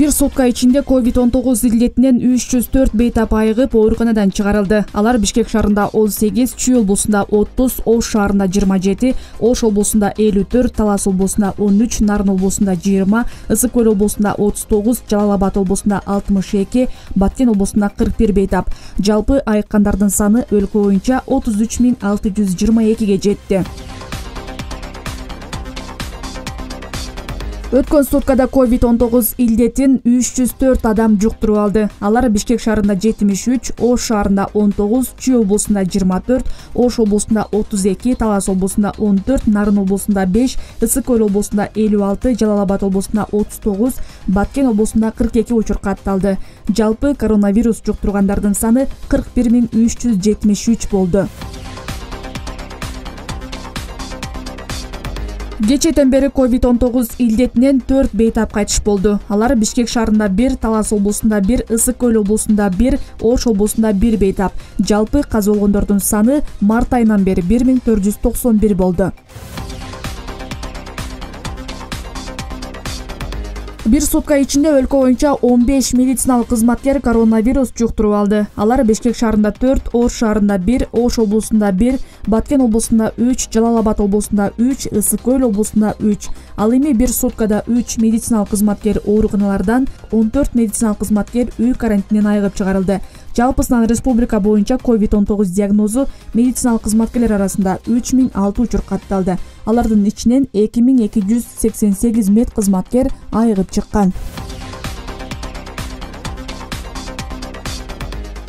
Бир сутка ичинде COVID-19 илдетинен 304 бейтап айыгып ооруканадан чыгарылды. Алар Бишкек шаарында 18, Чүй облусунда 30, Ош шаарында 27, Ош облусунда 54, Талас облусунда 13, Нарын облусунда 20, Ысык көл облусунда 39, Жалал Абад облусунда 62, Баткен облусунда 41 бейтап. Жалпы айыккандардын саны өлкө боюнча 33.622 жетти. Өткөн суткада COVID-19 илдетин 304 адам жуктуруп алды. Алар Бишкек шаарында 73, Ош шаарында 19, Чүй облусунда 24, Ош облусунда 32, Талас облусунда 14, Нарын облусунда 5, Ысык көл облусунда 56, Жалал Абад облусунда 39, Баткен облусунда 42 учур катталды. Жалпы коронавирус жуктургандардын саны 41.373 болду. Кечээден бери COVID-19 илдетинен 4 бейтап кайтыш болду. Алар Бишкек шаарында 1, Талас облусунда 1, Ысык көл облусунда 1, Ош облусунда 1 бейтап. Жалпы каза болгондордун саны март айынан бери 1491 болду. Бир сутка ичинде өлкө боюнча 15 медициналык кызматкер коронавирус жуктуруп алды. Алар Бишкек шаарында 4, Ош шаарында 1, Ош облусунда 1, Баткен облусунда 3, Жалал Абад облусунда 3, Ысык көл облусунда 3. Ал эми бир суткада 3 медициналык кызматкер ооруканалардан, 14 медициналык кызматкер үй карантининен айыгып чыгарылды. Жалпысынан республика боюнча COVID-19 диагнозу медициналык кызматкерлер арасында 3006 учур катталды. Алардын ичинен 2288 мед кызматкер айыгып чыккан.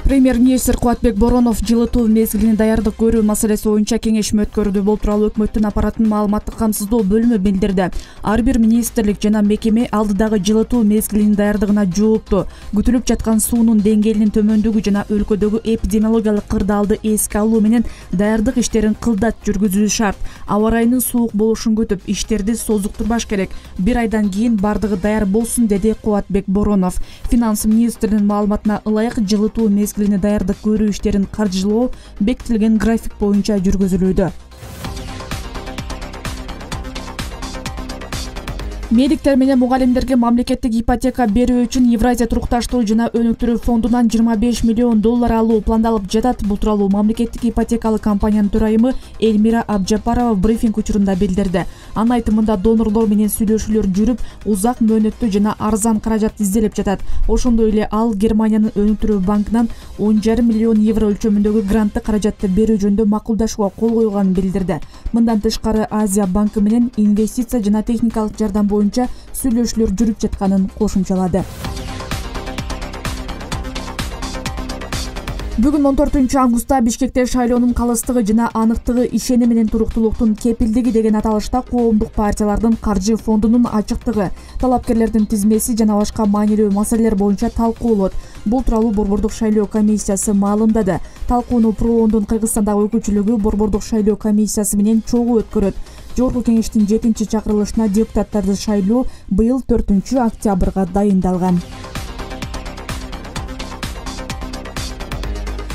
Премьер-министр Кубатбек Боронов жылытуу мезгилине даярдык көрүү маселеси боюнча кеңешме өткөрдү. Бул тууралуу өкмөттүн аппараттын маалыматтык камсыздоо бөлүмү билдирди. Ар бир министрлик жана мекеме алдыдагы жылытуу мезгилинин даярдыгына жоопту. Күтүлүп жаткан суунун деңгээлинин төмөндүгү жана өлкөдөгү эпидемиологиялык кырдаалды эске алуу менен даярдык иштерин кылдат жүргүзүү шарт. Аба ырайынын суук болушун күтүп, иштерди созуктурбаш керек. Бир айдан кийин бардыгы даяр болсун, деди Кубатбек Боронов. Финанс министринин маалыматына ылайык, жылытуу мезгилине даярдык көрүү иштерин каржылоо бекитилген график боюнча жүргүзүлүүдө. Медиктер менен мугалимдерге мамлекеттик ипотека берүү үчүн Евразия турукташтыруу жана өнүктүрүү фондунан 25 миллион доллар алуу пландалып жатат. Бул тууралуу мамлекеттик ипотекалык компаниянын төрайымы Эльмира Абджапарова брифинг учурунда билдирди. Анын айтымында донорлор менен сүйлөшүүлөр жүрүп, узак мөөнөттүү жана арзан каражат изделип жатат. Ошондой эле ал Германиянын өнүктүрүү банкынан 10,5 миллион евро өлчөмүндөгү гранттык каражатты берүү жөнүндө макулдашууга кол койганын билдирди. Мындан тышкары Азия банкы менен инвестиция жана техникалык жардам боюнча сүйлөшүүлөр жүрүп жатканын кошумчалады. Бүгүн 14 августта Бишкекте шайлоонун калыстыгы жана аныктыгы, ишеним менен туруктуулуктун кепилдиги деген аталышта коомдук партиялардын каржы фондунун ачыктыгы, талапкерлердин тизмеси жана башка маанилүү маселелер боюнча талкуулот. Бул тууралуу Борбордук шайлоо комиссиясы маалымдады. Талкууну ПРООндун Кыргызстандагы өкүлчүлүгү Борбордук шайлоо комиссиясы менен чогуу өткөрөт. Жогорку кеңештин 7-чакырылышына депутаттарды шайлоо быйыл 4 октябрга дайындалган.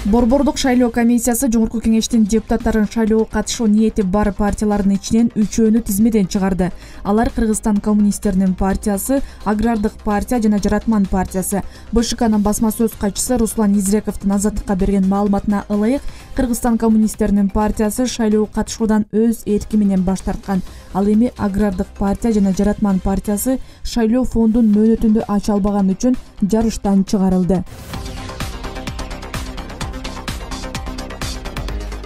Борбордук шайлоо комиссиясы Жогорку кеңештин депутаттарын шайлоого катышуу ниети бар партиялардын ичинен 3-өөнү тизмеден чыгарды. Алар Кыргызстан коммунисттеринин партиясы, Агрардык партия жана Жаратман партиясы. БШКнын басма сөз катчысы Руслан Изрековдун Азаттыкка берген маалыматына ылайык, Кыргызстан коммунисттеринин партиясы шайлоого катышуудан өз эрки менен баш тарткан. Ал эми Агрардык партия жана Жаратман партиясы шайлоо фондун мөөнөтүндө ача албаган үчүн жарыштан чыгарылды.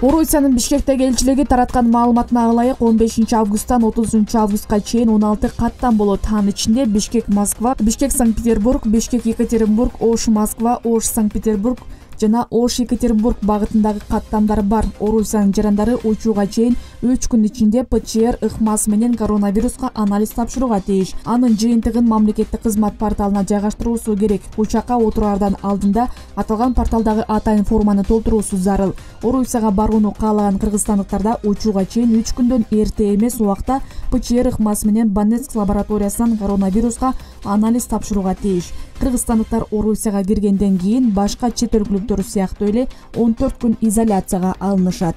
Орусиянын Бишкектеги элчилиги тараткан маалыматына ылайык 15 августтан 30 августка чейин 16 каттам болот. Анын ичинде Бишкек-Москва, Бишкек-Санкт-Петербург, Бишкек-Екатеринбург, Ош-Москва, Ош-Санкт-Петербург жана Ош-Екатеринбург багытындагы каттамдар бар. Орусиянын жарандары учууга чейин 3 күн ичинде ПЧР ыкмасы менен коронавируска анализ тапшырууга тийиш. Анын жыйынтыгын мамлекеттик кызмат порталына жайгаштыруусу керек. Учакка отураардан алдында аталган порталдагы атайын форманы толтуруусу зарыл. Орусияга барууну каалаган кыргызстандыктарда учууга чейин 3 күндөн эрте эмес убакта ПЧР ыкмасы менен Банецк лабораториясынан коронавируска анализ тапшырууга тийиш. Кыргызстандыктар Орусияга киргенден кийин башка чет өлкөлүктөр сыяктуу эле 14 күн изоляцияга алынышат.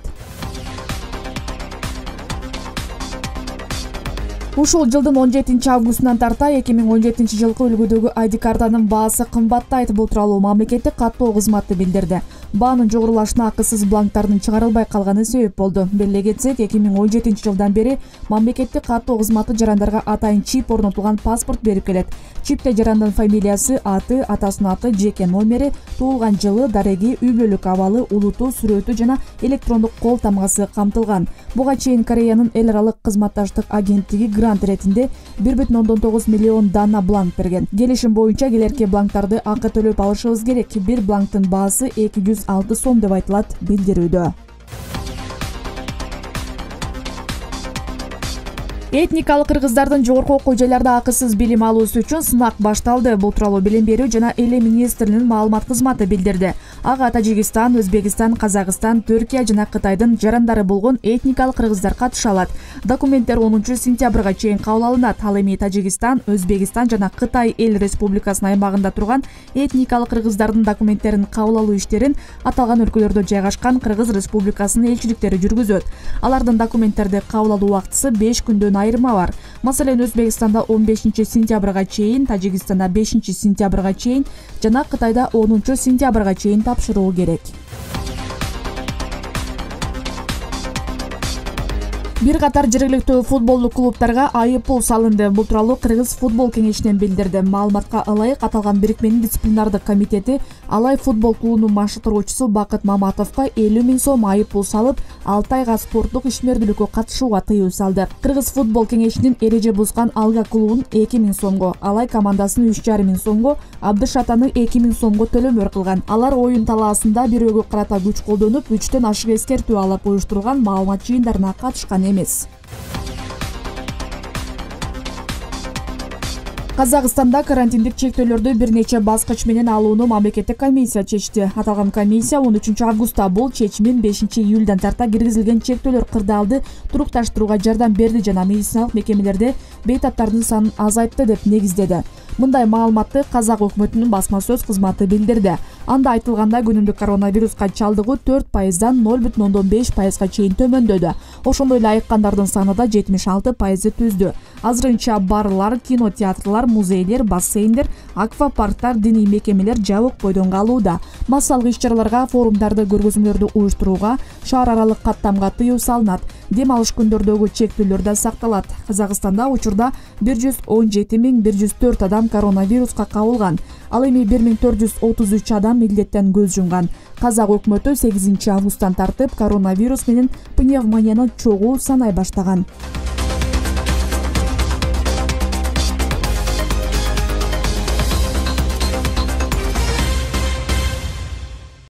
Ушул жылдын 17 августунан тарта 2017 жылкы үлгүдөгү ID картанын баасы кымбаттайт. Бул тууралуу мамлекеттик каттоо кызматы билдирди. Баанын жогорулашына акысыз бланктардын чыгарылбай калганы себеп болду. Беле кетсек, 2017 жылдан бери мамлекеттик каттоо кызматы жарандарга атайын чип орнотулган паспорт берип келет. Чипте жарандын фамилиясы, аты, атасынын аты, жеке номери, туулган жылы, дареги, үй бүлөк абалы, улуту, сүрөтү жана электрондук кол тамгасы камтылган. Буга чейин Кореянын эл аралык кызматташтык агенттиги грант иретинде 1,9 миллион дана бланк берген. Келишим боюнча келерки бланктарды акы төлөп алышыбыз керек. Бир бланктын баасы 206 сом деп айтылат билдирүүдө. Этникалык кыргыздардын жогорку окуу жайларда акысыз билим алуусу үчүн сынак башталды. Бул тууралуу Билим берүү жана Эле министринин маалымат кызматы билдирди. Ага Тажикстан, Өзбекстан, Казакстан, Түркия жана Кытайдын жарандары болгон этникалык кыргыздар катыша алат. Документтер 10 сентябрга чейин кабыл алынат. Ал эми Тажикстан, Өзбекстан жана Кытай эл республикасынын аймагында турган этникалык кыргыздардын документтерин кабыл алуу иштерин аталган өлкөлөрдө жайгашкан Кыргыз республикасынын элчиликтери жүргүзөт. Алардын документтерди кабыл алуу убактысы 5 күндөн айырма бар. Маселен, Өзбекстанда 15 сентябрга чейин, Тажикстанда 5 сентябрга чейин жана Кытайда 10 сентябрга чейин тапшыруу керек. Бир катар жергиликтүү футболдук клубтарга айыппул салынды. Бул тууралуу Кыргыз футбол кеңешинен билдирди. Маалыматка ылайык, аталган бирикменин дисциплинардык комитети Алай футбол клубунун машыктыруучусу Бакыт Маматовго 50 000 сом айыппул салып, 6 айга спорттук ишмердүүлүккө катышууга тыюу салды. Кыргыз футбол кеңешинин эреже бузган Алга клубун 2 000 сомго, Алай командасын 3,5 000 сомго, Абдыш атаны 2 000 сомго төлөмдөр кылган. Алар оюн талаасында бирөөгө карата күч колдонуп, 3төн ашык эскертүү алып уюштурган маалымат жыйындарына катышкан эмес. Казакстанда карантиндик чектөөлөрдү бир нече баскыч менен алууну мамлекеттик комиссия чечти. Аталган комиссия 13 августта бул чечимин 5 июлдан тарта киргизилген чектөөлөр кырдаалды турукташтырууга жардам берди жана медициналык мекемелерде бейтаптардын санын азайтты деп негиздеди. Мындай маалыматты Казак өкмөтүнүн басма сөз кызматы билдирди. Анда айтылгандай, күнүмдүк коронавируска чалдыгуу 4%дан 0,5%га чейин төмөндөдү. Ошондой эле айыккандардын саны да 76% түздү. Азырынча барлар, кинотеатрлар, музейлер, бассейндер, аквапарктар, диний мекемелер жабык бойдон калууда. Массалык иш-чараларга, форумдарды, көргөзмөлөрдү уюштурууга, шаар аралык каттамга тыюу салынат. Дем алыш күндөрдөгү чектөөлөр да сакталат. Казакстанда учурда 117 104 адам коронавируска кабылган. Ал эми 1433 адам илдеттен көз жумган. Казак өкмөтү 8 августтан тартып коронавирус менен пневмонияны чогуу санай баштаган.